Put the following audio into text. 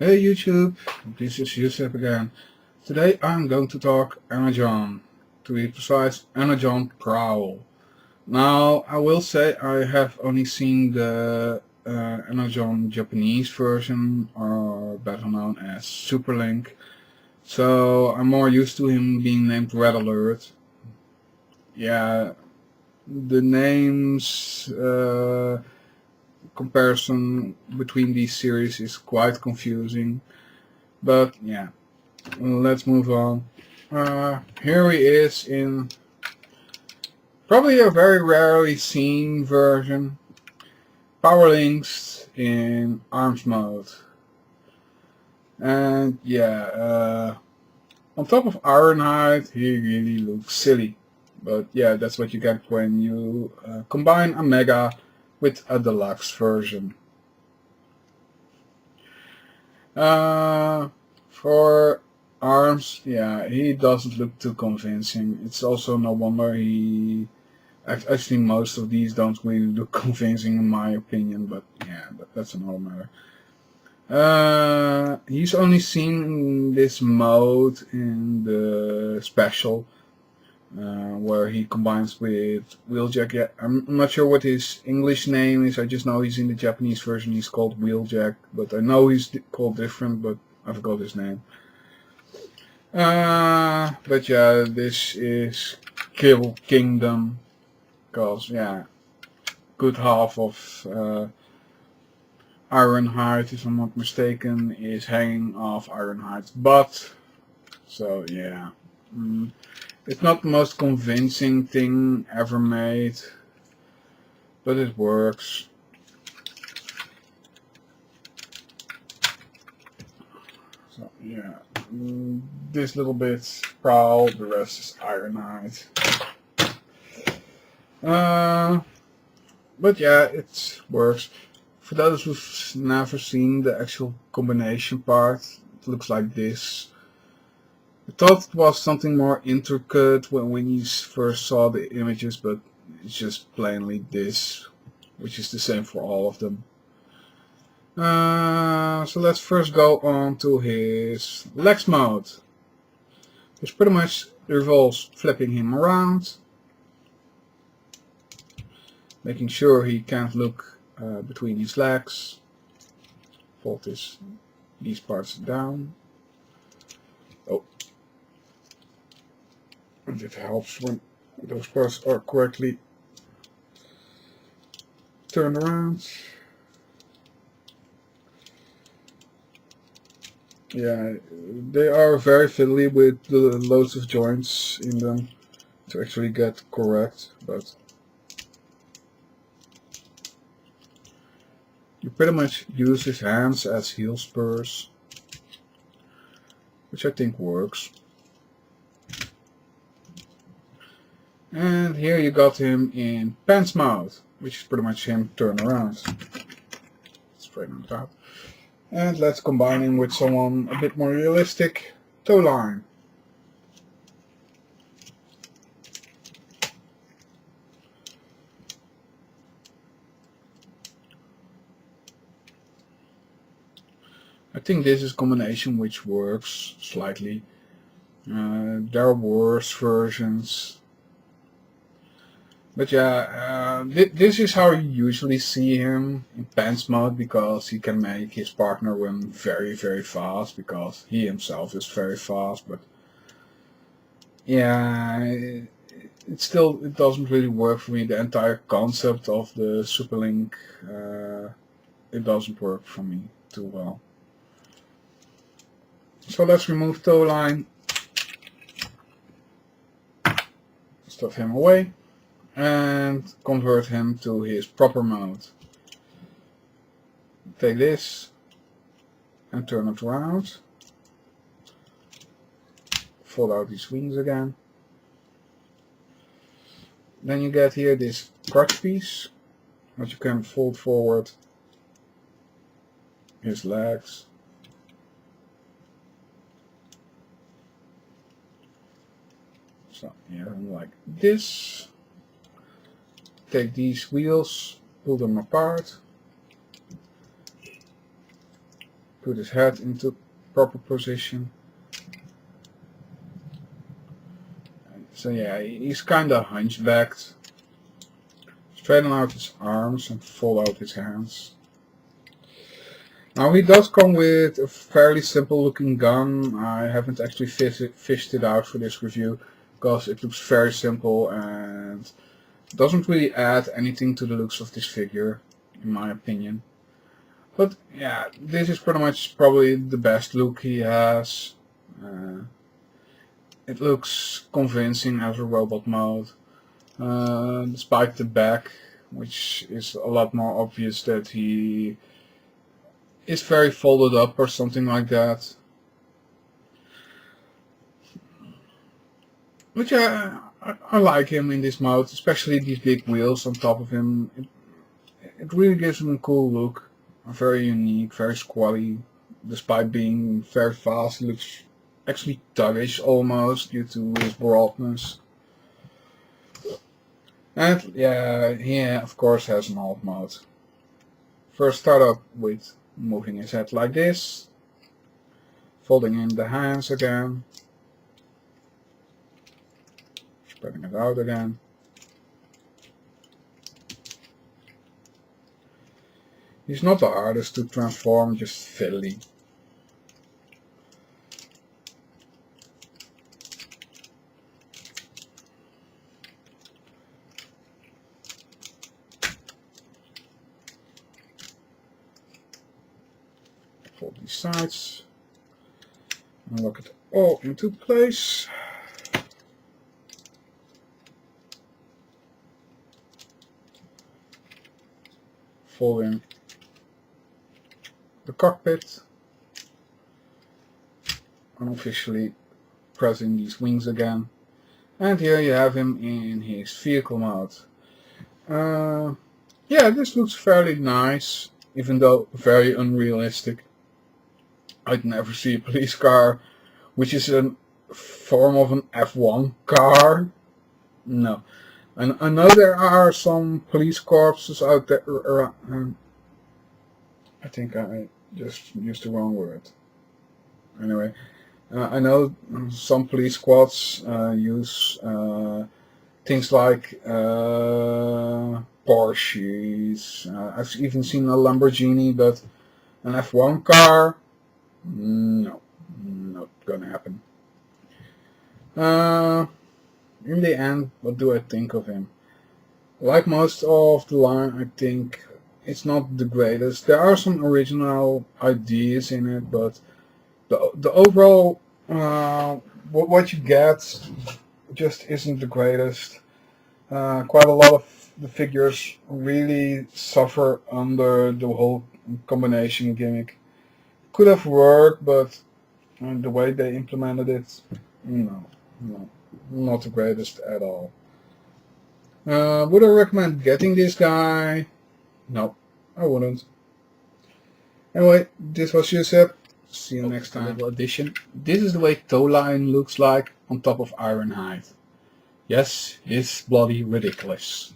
Hey YouTube, this is Eucep again. Today I'm going to talk Energon, to be precise Energon Prowl. Now I will say I have only seen the Energon Japanese version, or better known as Superlink, so I'm more used to him being named Red Alert. Yeah, the names comparison between these series is quite confusing, but yeah. Let's move on. Here he is in probably a very rarely seen version. Power links in arms mode. And yeah, on top of Ironhide, he really looks silly. But yeah, that's what you get when you combine a Mega with a Deluxe version. For arms, yeah, he doesn't look too convincing. It's also no wonder actually most of these don't really look convincing in my opinion, but yeah, that's another matter. He's only seen in this mode in the special, where he combines with Wheeljack. Yeah, I'm not sure what his English name is. I just know he's in the Japanese version. He's called Wheeljack, but I know he's called different, but I forgot his name. But yeah, this is Kill Kingdom, because yeah, good half of Ironhide, if I'm not mistaken, is hanging off Ironhide's butt. So yeah, it's not the most convincing thing ever made, but it works. So yeah, this little bit Prowl, the rest is Ironhide. But yeah, it works. For those who've never seen the actual combination part, it looks like this. I thought it was something more intricate when you first saw the images, but it's just plainly this, which is the same for all of them. So let's first go on to his legs mode, which pretty much involves flipping him around, making sure he can't look between his legs, fold these parts down. Oh, and it helps when those parts are correctly turned around. Yeah, they are very fiddly with the loads of joints in them to actually get correct, but you pretty much use his hands as heel spurs, which I think works. And here you got him in pants mode, which is pretty much him turn around. Straighten it out. And let's combine him with someone a bit more realistic, toe line. I think this is a combination which works slightly. There are worse versions. But yeah, this is how you usually see him in pants mode, because he can make his partner run very, very fast, because he himself is very fast. But yeah, it doesn't really work for me. The entire concept of the Superlink, it doesn't work for me too well. So let's remove toe line, stuff him away, and convert him to his proper mode. Take this and turn it around. Fold out these wings again. Then you get here this crutch piece, which you can fold forward his legs. So yeah, like this. Take these wheels, pull them apart, Put his head into proper position. So yeah, he's kinda hunchbacked. Straighten out his arms and fold out his hands. Now he does come with a fairly simple looking gun. I haven't actually fished it out for this review because it looks very simple and doesn't really add anything to the looks of this figure, in my opinion. But yeah, this is pretty much probably the best look he has. It looks convincing as a robot mode, despite the back, which is a lot more obvious that he is very folded up or something like that. Which I like him in this mode, especially these big wheels on top of him. It really gives him a cool look, very unique, very squally. Despite being very fast, he looks actually thuggish almost due to his broadness. And yeah, he of course has an alt mode. First start up with moving his head like this, folding in the hands again, spreading it out again. He's not the hardest to transform, just fiddly. Fold these sides and lock it all into place. Fold in the cockpit, unofficially pressing these wings again, and here you have him in his vehicle mode. Yeah, this looks fairly nice, even though very unrealistic. I'd never see a police car which is a form of an F1 car. No. And I know there are some police corpses out there. I think I just used the wrong word. Anyway, I know some police squads use things like Porsches. I've even seen a Lamborghini, but an F1 car? No, not gonna happen. In the end, what do I think of him? Like most of the line, I think it's not the greatest. There are some original ideas in it, but the overall what you get just isn't the greatest. Quite a lot of the figures really suffer under the whole combination gimmick. Could have worked, but the way they implemented it, no, not the greatest at all. Would I recommend getting this guy? No, I wouldn't. Anyway, this was Eucep. See you next time. Little addition. This is the way toe line looks like on top of Ironhide. Yes, it's bloody ridiculous.